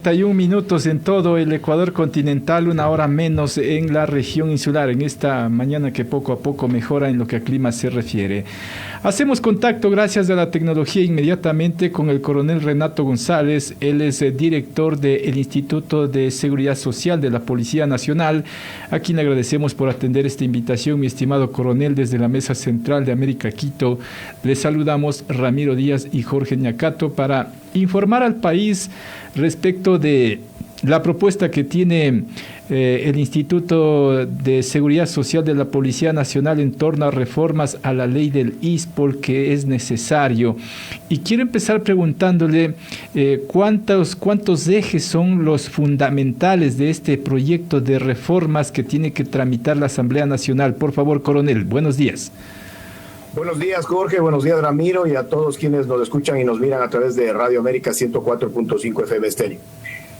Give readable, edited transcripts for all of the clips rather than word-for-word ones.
31 minutos en todo el Ecuador continental, una hora menos en la región insular, en esta mañana que poco a poco mejora en lo que a clima se refiere. Hacemos contacto gracias a la tecnología inmediatamente con el coronel Renato González. Él es director del Instituto de Seguridad Social de la Policía Nacional, a quien le agradecemos por atender esta invitación. Mi estimado coronel, desde la Mesa Central de América Quito, le saludamos Ramiro Díaz y Jorge Ñacato para informar al país respecto de la propuesta que tiene el Instituto de Seguridad Social de la Policía Nacional en torno a reformas a la ley del ISPOL que es necesario. Y quiero empezar preguntándole cuántos ejes son los fundamentales de este proyecto de reformas que tiene que tramitar la Asamblea Nacional. Por favor, coronel, buenos días. Buenos días, Jorge. Buenos días, Ramiro, y a todos quienes nos escuchan y nos miran a través de Radio América 104.5 FM Estéreo.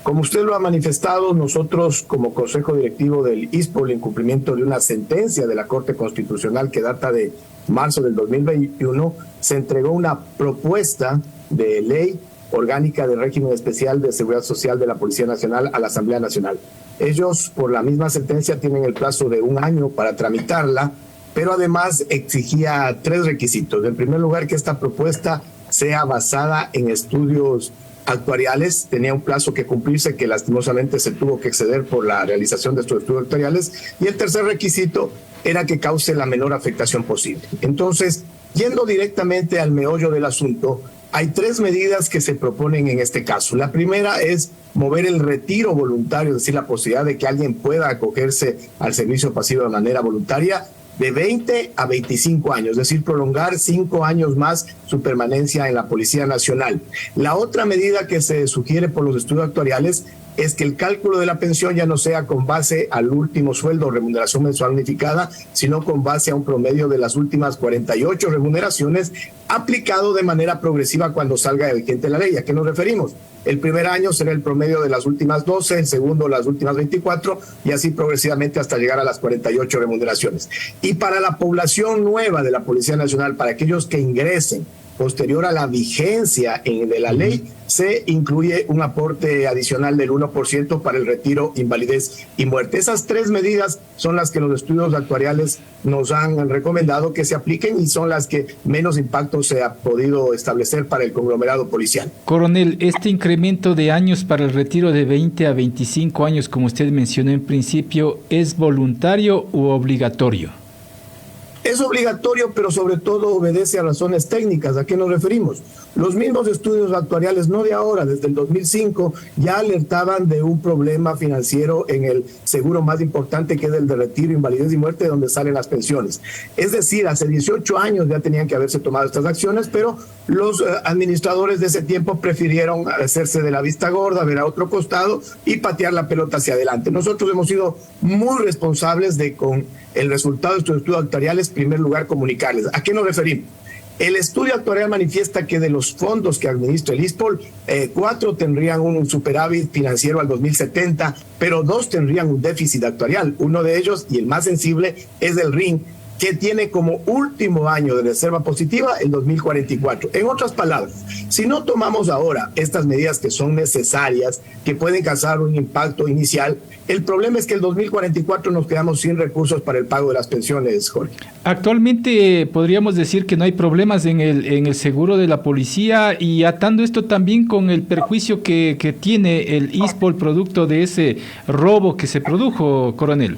Como usted lo ha manifestado, nosotros como Consejo Directivo del ISPOL, en cumplimiento de una sentencia de la Corte Constitucional que data de marzo del 2021, se entregó una propuesta de ley orgánica de régimen especial de seguridad social de la Policía Nacional a la Asamblea Nacional. Ellos, por la misma sentencia, tienen el plazo de 1 año para tramitarla, pero además exigía 3 requisitos. En primer lugar, que esta propuesta sea basada en estudios actuariales. Tenía un plazo que cumplirse que lastimosamente se tuvo que exceder por la realización de estos estudios actuariales. Y el tercer requisito era que cause la menor afectación posible. Entonces, yendo directamente al meollo del asunto, hay 3 medidas que se proponen en este caso. La primera es mover el retiro voluntario, es decir, la posibilidad de que alguien pueda acogerse al servicio pasivo de manera voluntaria, de 20 a 25 años, es decir, prolongar 5 años más su permanencia en la Policía Nacional. La otra medida que se sugiere por los estudios actuariales es que el cálculo de la pensión ya no sea con base al último sueldo o remuneración mensual unificada, sino con base a un promedio de las últimas 48 remuneraciones, aplicado de manera progresiva cuando salga de vigente la ley. ¿A qué nos referimos? El primer año será el promedio de las últimas 12, el segundo las últimas 24 y así progresivamente hasta llegar a las 48 remuneraciones. Y para la población nueva de la Policía Nacional, para aquellos que ingresen posterior a la vigencia de la ley, se incluye un aporte adicional del 1% para el retiro, invalidez y muerte. Esas 3 medidas son las que los estudios actuariales nos han recomendado que se apliquen y son las que menos impacto se ha podido establecer para el conglomerado policial. Coronel, este incremento de años para el retiro de 20 a 25 años, como usted mencionó en principio, ¿es voluntario u obligatorio? Es obligatorio, pero sobre todo obedece a razones técnicas. ¿A qué nos referimos? Los mismos estudios actuariales, no de ahora, desde el 2005, ya alertaban de un problema financiero en el seguro más importante, que es el de retiro, invalidez y muerte, de donde salen las pensiones. Es decir, hace 18 años ya tenían que haberse tomado estas acciones, pero los administradores de ese tiempo prefirieron hacerse de la vista gorda, ver a otro costado y patear la pelota hacia adelante. Nosotros hemos sido muy responsables de, con el resultado de estos estudios actuariales, en primer lugar, comunicarles. ¿A qué nos referimos? El estudio actuarial manifiesta que de los fondos que administra el ISPOL, 4 tendrían un superávit financiero al 2070, pero 2 tendrían un déficit actuarial. Uno de ellos, y el más sensible, es el RIN, que tiene como último año de reserva positiva el 2044. En otras palabras, si no tomamos ahora estas medidas que son necesarias, que pueden causar un impacto inicial, el problema es que el 2044 nos quedamos sin recursos para el pago de las pensiones, Jorge. Actualmente podríamos decir que no hay problemas en el seguro de la policía, y atando esto también con el perjuicio que tiene el ISPOL producto de ese robo que se produjo, coronel.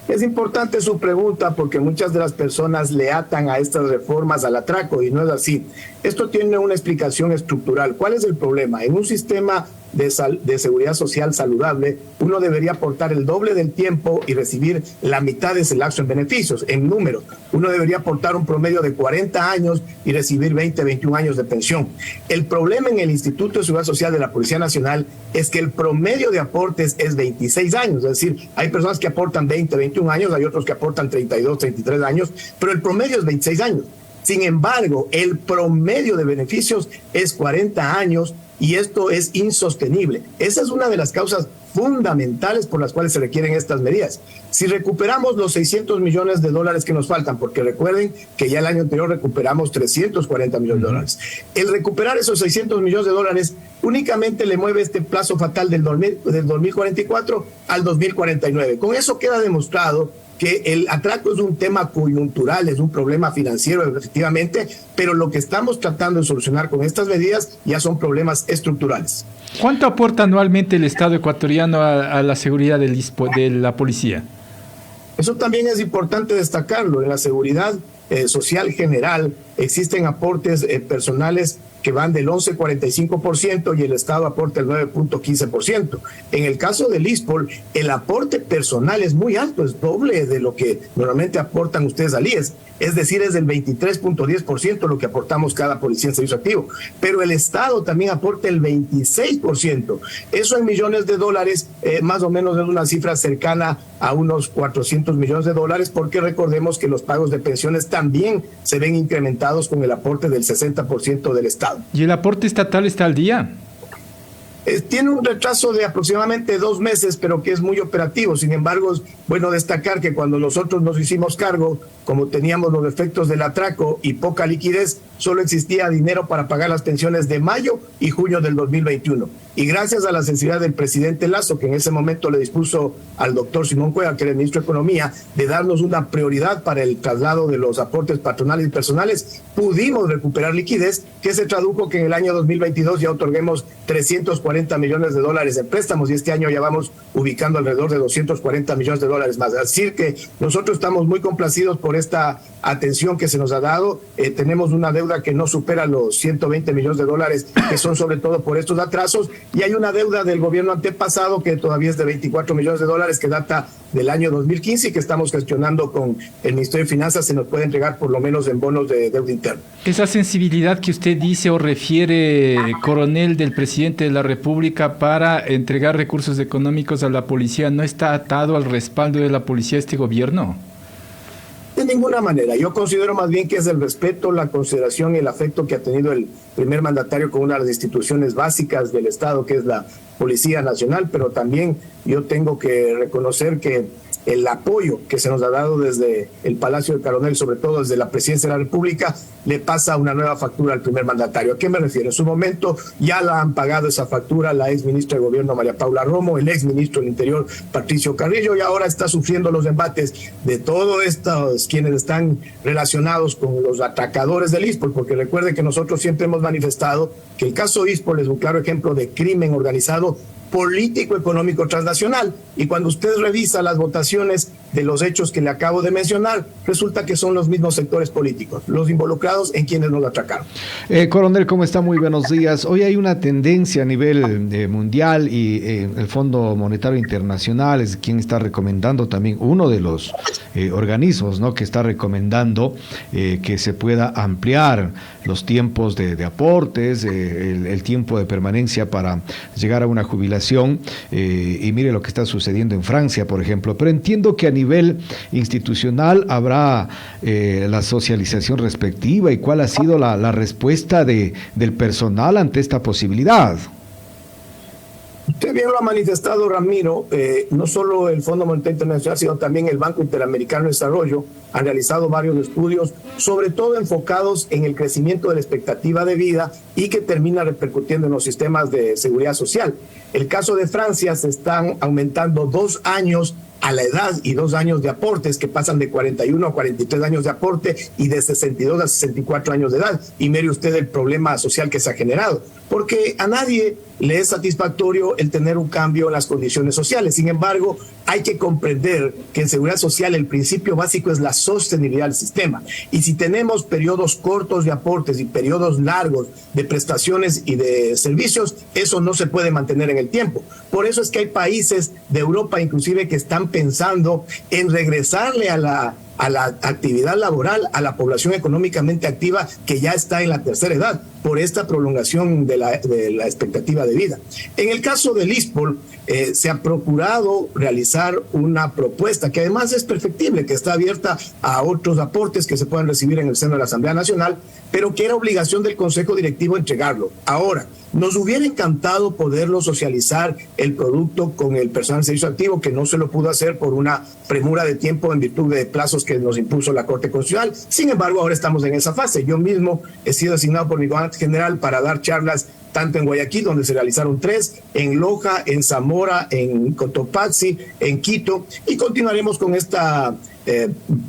Es importante su pregunta porque muchas de las personas le atan a estas reformas al atraco y no es así. Esto tiene una explicación estructural. ¿Cuál es el problema? En un sistema de seguridad social saludable, uno debería aportar el doble del tiempo y recibir la mitad de ese lapso en beneficios, en números. Uno debería aportar un promedio de 40 años y recibir 20, 21 años de pensión. El problema en el Instituto de Seguridad Social de la Policía Nacional es que el promedio de aportes es 26 años, es decir, hay personas que aportan 20, 21 años, hay otros que aportan 32, 33 años, pero el promedio es 26 años. Sin embargo, el promedio de beneficios es 40 años y esto es insostenible. Esa es una de las causas fundamentales por las cuales se requieren estas medidas. Si recuperamos los 600 millones de dólares que nos faltan, porque recuerden que ya el año anterior recuperamos 340 millones de dólares, el recuperar esos 600 millones de dólares únicamente le mueve este plazo fatal del 2044 al 2049. Con eso queda demostrado que el atraco es un tema coyuntural, es un problema financiero, efectivamente, pero lo que estamos tratando de solucionar con estas medidas ya son problemas estructurales. ¿Cuánto aporta anualmente el Estado ecuatoriano a la seguridad de la policía? Eso también es importante destacarlo. En la seguridad social general existen aportes personales que van del 11,45% y el Estado aporta el 9,15%. En el caso del ISPOL, el aporte personal es muy alto, es doble de lo que normalmente aportan ustedes al IES. Es decir, es del 23,10% lo que aportamos cada policía en servicio activo. Pero el Estado también aporta el 26%. Eso en millones de dólares, más o menos es una cifra cercana a unos 400 millones de dólares, porque recordemos que los pagos de pensiones también se ven incrementados con el aporte del 60% del Estado. ¿Y el aporte estatal está al día? Tiene un retraso de aproximadamente 2 meses, pero que es muy operativo. Sin embargo, es bueno destacar que cuando nosotros nos hicimos cargo, como teníamos los efectos del atraco y poca liquidez, solo existía dinero para pagar las pensiones de mayo y junio del 2021. Y gracias a la sensibilidad del presidente Lasso, que en ese momento le dispuso al doctor Simón Cueva, que era el ministro de Economía, de darnos una prioridad para el traslado de los aportes patronales y personales, pudimos recuperar liquidez, que se tradujo que en el año 2022 ya otorguemos 340 millones de dólares en préstamos, y este año ya vamos ubicando alrededor de 240 millones de dólares más. Es decir, que nosotros estamos muy complacidos por esta atención que se nos ha dado. Tenemos una deuda que no supera los 120 millones de dólares, que son sobre todo por estos atrasos, y hay una deuda del gobierno antepasado que todavía es de 24 millones de dólares, que data del año 2015 y que estamos gestionando con el Ministerio de Finanzas. Se nos puede entregar por lo menos en bonos de deuda interna. Esa sensibilidad que usted dice o refiere, coronel, del presidente de la República para entregar recursos económicos a la policía, ¿no está atado al respaldo de la policía este gobierno? De ninguna manera. Yo considero más bien que es el respeto, la consideración y el afecto que ha tenido el primer mandatario con una de las instituciones básicas del Estado, que es la Policía Nacional, pero también yo tengo que reconocer que el apoyo que se nos ha dado desde el Palacio del Coronel, sobre todo desde la Presidencia de la República, le pasa una nueva factura al primer mandatario. ¿A qué me refiero? En su momento ya la han pagado esa factura la ex ministra de Gobierno María Paula Romo, el ex ministro del Interior Patricio Carrillo, y ahora está sufriendo los embates de todos estos quienes están relacionados con los atracadores del ISPOL, porque recuerde que nosotros siempre hemos manifestado que el caso ISPOL es un claro ejemplo de crimen organizado político, económico, transnacional. Y cuando usted revisa las votaciones de los hechos que le acabo de mencionar, resulta que son los mismos sectores políticos los involucrados en quienes nos atracaron. Coronel, ¿cómo está? Muy buenos días. Hoy hay una tendencia a nivel mundial y el Fondo Monetario Internacional es quien está recomendando también, uno de los organismos, ¿no?, que está recomendando que se pueda ampliar los tiempos de aportes, el tiempo de permanencia para llegar a una jubilación, y mire lo que está sucediendo en Francia, por ejemplo. Pero entiendo que a nivel institucional habrá la socialización respectiva y cuál ha sido la respuesta del personal ante esta posibilidad. Usted bien lo ha manifestado, Ramiro. No solo el Fondo Monetario Internacional, sino también el Banco Interamericano de Desarrollo han realizado varios estudios, sobre todo enfocados en el crecimiento de la expectativa de vida y que termina repercutiendo en los sistemas de seguridad social. El caso de Francia, se están aumentando 2 años a la edad y 2 años de aportes, que pasan de 41 a 43 años de aporte y de 62 a 64 años de edad. Y mire usted el problema social que se ha generado, porque a nadie le es satisfactorio el tener un cambio en las condiciones sociales. Sin embargo, hay que comprender que en seguridad social el principio básico es la sostenibilidad del sistema. Y si tenemos periodos cortos de aportes y periodos largos de prestaciones y de servicios, eso no se puede mantener en el tiempo. Por eso es que hay países de Europa inclusive que están pensando en regresarle a la actividad laboral a la población económicamente activa que ya está en la tercera edad, por esta prolongación de la expectativa de vida. En el caso del ISPOL, se ha procurado realizar una propuesta que además es perfectible, que está abierta a otros aportes que se puedan recibir en el seno de la Asamblea Nacional, pero que era obligación del Consejo Directivo entregarlo. Ahora, Nos hubiera encantado poderlo socializar el producto con el personal de servicio activo, que no se lo pudo hacer por una premura de tiempo en virtud de plazos que nos impuso la Corte Constitucional. Sin embargo, ahora estamos en esa fase. Yo mismo he sido asignado por mi comandante general para dar charlas tanto en Guayaquil, donde se realizaron 3, en Loja, en Zamora, en Cotopaxi, en Quito, y continuaremos con esta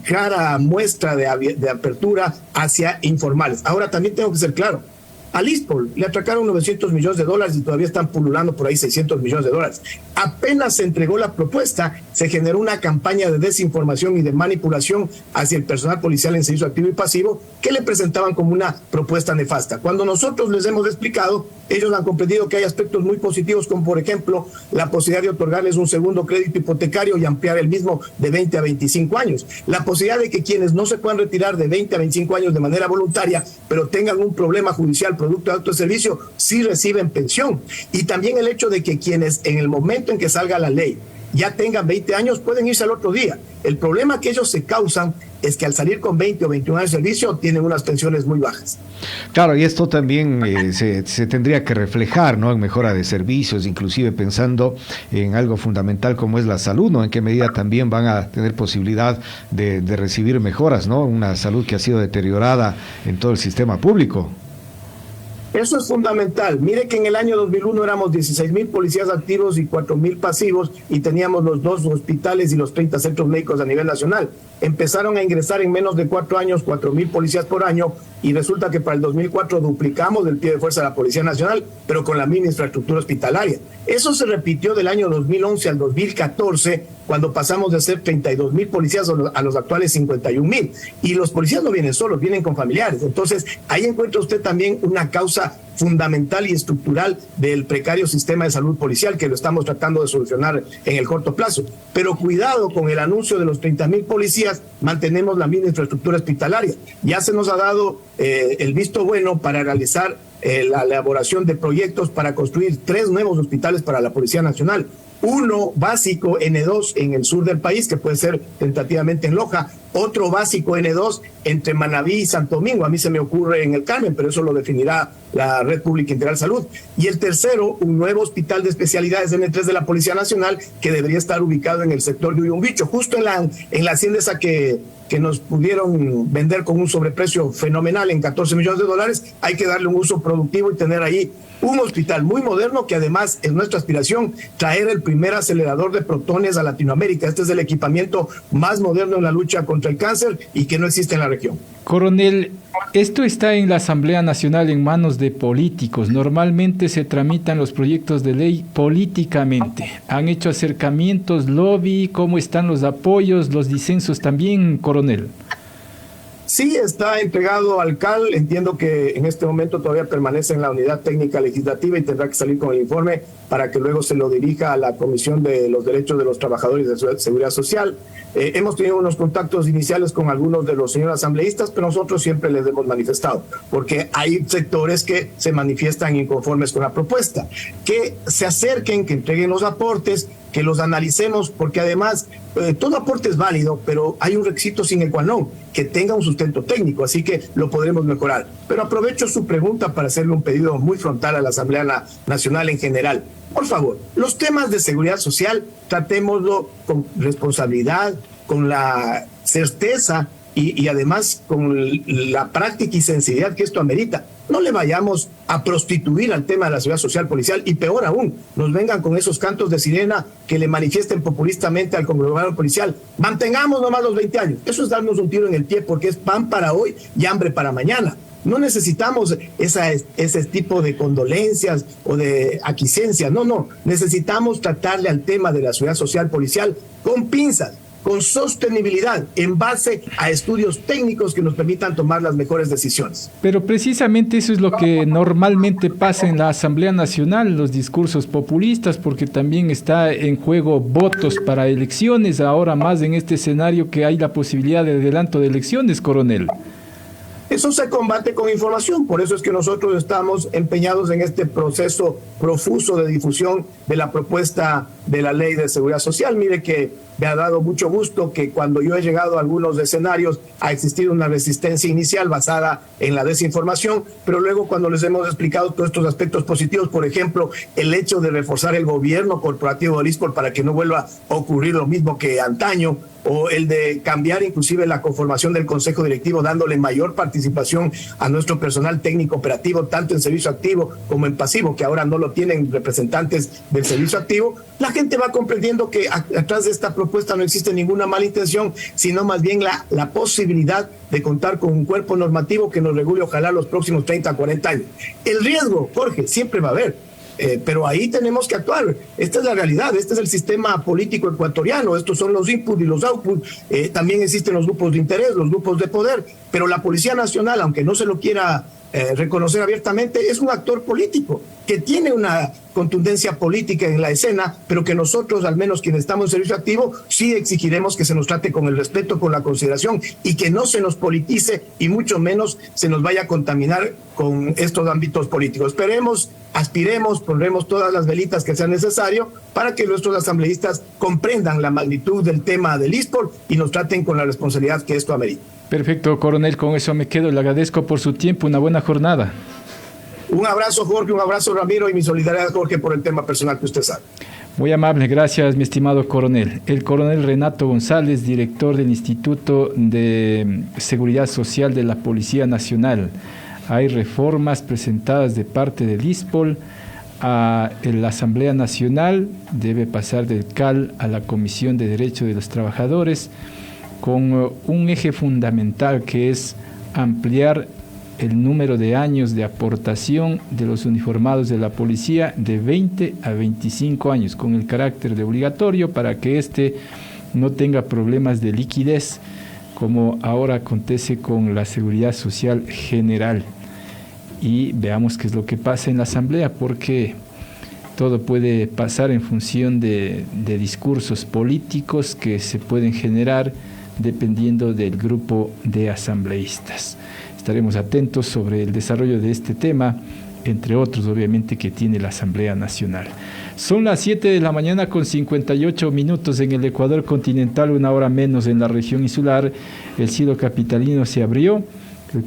clara muestra de apertura hacia informales. Ahora también tengo que ser claro, al ISPOL le atracaron $900 millones y todavía están pululando por ahí $600 millones. Apenas se entregó la propuesta, se generó una campaña de desinformación y de manipulación hacia el personal policial en servicio activo y pasivo, que le presentaban como una propuesta nefasta. Cuando nosotros les hemos explicado, ellos han comprendido que hay aspectos muy positivos, como por ejemplo la posibilidad de otorgarles un segundo crédito hipotecario y ampliar el mismo de 20 a 25 años. La posibilidad de que quienes no se puedan retirar de 20 a 25 años de manera voluntaria, pero tengan un problema judicial producto de acto de servicio, sí reciben pensión. Y también el hecho de que quienes en el momento en que salga la ley ya tengan 20 años pueden irse al otro día. El problema que ellos se causan es que al salir con 20 o 21 años de servicio tienen unas pensiones muy bajas. Claro, y esto también se tendría que reflejar, ¿no?, en mejora de servicios, inclusive pensando en algo fundamental como es la salud, ¿no?, en qué medida también van a tener posibilidad de recibir mejoras, ¿no?, una salud que ha sido deteriorada en todo el sistema público. Eso es fundamental. Mire que en el año 2001 éramos 16,000 policías activos y 4,000 pasivos, y teníamos los 2 hospitales y los 30 centros médicos a nivel nacional. Empezaron a ingresar en menos de 4 años 4,000 policías por año, y resulta que para el 2004 duplicamos el pie de fuerza de la Policía Nacional, pero con la misma infraestructura hospitalaria. Eso se repitió del año 2011 al 2014, cuando pasamos de ser 32,000 policías a los actuales 51,000. Y los policías no vienen solos, vienen con familiares. Entonces, ahí encuentra usted también una causa fundamental y estructural del precario sistema de salud policial, que lo estamos tratando de solucionar en el corto plazo. Pero cuidado con el anuncio de los 30,000 policías, mantenemos la misma infraestructura hospitalaria. Ya se nos ha dado el visto bueno para realizar la elaboración de proyectos para construir 3 nuevos hospitales para la Policía Nacional. Uno básico N2 en el sur del país, que puede ser tentativamente en Loja, otro básico N2 entre Manabí y Santo Domingo, a mí se me ocurre en el Carmen, pero eso lo definirá la Red Pública Integral de Salud. Y el tercero, un nuevo hospital de especialidades N3 de la Policía Nacional, que debería estar ubicado en el sector de Uyumbicho, justo en la hacienda esa que nos pudieron vender con un sobreprecio fenomenal en $14 millones. Hay que darle un uso productivo y tener ahí un hospital muy moderno, que además es nuestra aspiración traer el primer acelerador de protones a Latinoamérica. Este es el equipamiento más moderno en la lucha contra el cáncer y que no existe en la región. Coronel, esto está en la Asamblea Nacional en manos de políticos. Normalmente se tramitan los proyectos de ley políticamente. ¿Han hecho acercamientos, lobby? ¿Cómo están los apoyos, los disensos también, coronel? Sí, está entregado al CAL. Entiendo que en este momento todavía permanece en la unidad técnica legislativa y tendrá que salir con el informe para que luego se lo dirija a la Comisión de los Derechos de los Trabajadores de Seguridad Social. Hemos tenido unos contactos iniciales con algunos de los señores asambleístas, pero nosotros siempre les hemos manifestado, porque hay sectores que se manifiestan inconformes con la propuesta, que se acerquen, que entreguen los aportes, que los analicemos, porque además todo aporte es válido, pero hay un requisito sine qua non, que tenga un sustento técnico, así que lo podremos mejorar. Pero aprovecho su pregunta para hacerle un pedido muy frontal a la Asamblea Nacional en general. Por favor, los temas de seguridad social tratémoslo con responsabilidad, con la certeza y además con la práctica y sensibilidad que esto amerita. No le vayamos a prostituir al tema de la seguridad social policial, y peor aún, nos vengan con esos cantos de sirena que le manifiesten populistamente al conglomerado policial. Mantengamos nomás los 20 años. Eso es darnos un tiro en el pie, porque es pan para hoy y hambre para mañana. No necesitamos ese tipo de condolencias o de aquiescencia. No. Necesitamos tratarle al tema de la seguridad social policial con pinzas, con sostenibilidad, en base a estudios técnicos que nos permitan tomar las mejores decisiones. Pero precisamente eso es lo que normalmente pasa en la Asamblea Nacional, los discursos populistas, porque también está en juego votos para elecciones, ahora más en este escenario que hay la posibilidad de adelanto de elecciones, coronel. Eso se combate con información, por eso es que nosotros estamos empeñados en este proceso profuso de difusión de la propuesta de la Ley de Seguridad Social. Mire que me ha dado mucho gusto que cuando yo he llegado a algunos escenarios ha existido una resistencia inicial basada en la desinformación, pero luego cuando les hemos explicado todos estos aspectos positivos, por ejemplo, el hecho de reforzar el gobierno corporativo del ISPOL para que no vuelva a ocurrir lo mismo que antaño, o el de cambiar inclusive la conformación del Consejo Directivo, dándole mayor participación a nuestro personal técnico operativo, tanto en servicio activo como en pasivo, que ahora no lo tienen representantes del servicio activo, la gente va comprendiendo que atrás de esta propuesta no existe ninguna mala intención, sino más bien la posibilidad de contar con un cuerpo normativo que nos regule ojalá los próximos 30 a 40 años. El riesgo, Jorge, siempre va a haber. Pero ahí tenemos que actuar. Esta es la realidad, este es el sistema político ecuatoriano, estos son los inputs y los outputs, también existen los grupos de interés, los grupos de poder, pero la Policía Nacional, aunque no se lo quiera reconocer abiertamente, es un actor político que tiene una contundencia política en la escena, pero que nosotros, al menos quienes estamos en servicio activo, sí exigiremos que se nos trate con el respeto, con la consideración y que no se nos politice y mucho menos se nos vaya a contaminar con estos ámbitos políticos. Esperemos, aspiremos, pondremos todas las velitas que sea necesario para que nuestros asambleístas comprendan la magnitud del tema del ISPOL y nos traten con la responsabilidad que esto amerita. Perfecto, coronel, con eso me quedo. Le agradezco por su tiempo, una buena jornada. Un abrazo, Jorge, un abrazo, Ramiro, y mi solidaridad, Jorge, por el tema personal que usted sabe. Muy amable, gracias, mi estimado coronel. El coronel Renato González, director del Instituto de Seguridad Social de la Policía Nacional. Hay reformas presentadas de parte del ISPOL a la Asamblea Nacional, debe pasar del CAL a la Comisión de Derechos de los Trabajadores, con un eje fundamental que es ampliar el número de años de aportación de los uniformados de la policía de 20 a 25 años, con el carácter de obligatorio para que éste no tenga problemas de liquidez, como ahora acontece con la Seguridad Social General. Y veamos qué es lo que pasa en la Asamblea, porque todo puede pasar en función de discursos políticos que se pueden generar dependiendo del grupo de asambleístas. Estaremos atentos sobre el desarrollo de este tema, entre otros, obviamente, que tiene la Asamblea Nacional. Son las 7 de la mañana con 58 minutos en el Ecuador continental, una hora menos en la región insular. El cielo capitalino se abrió.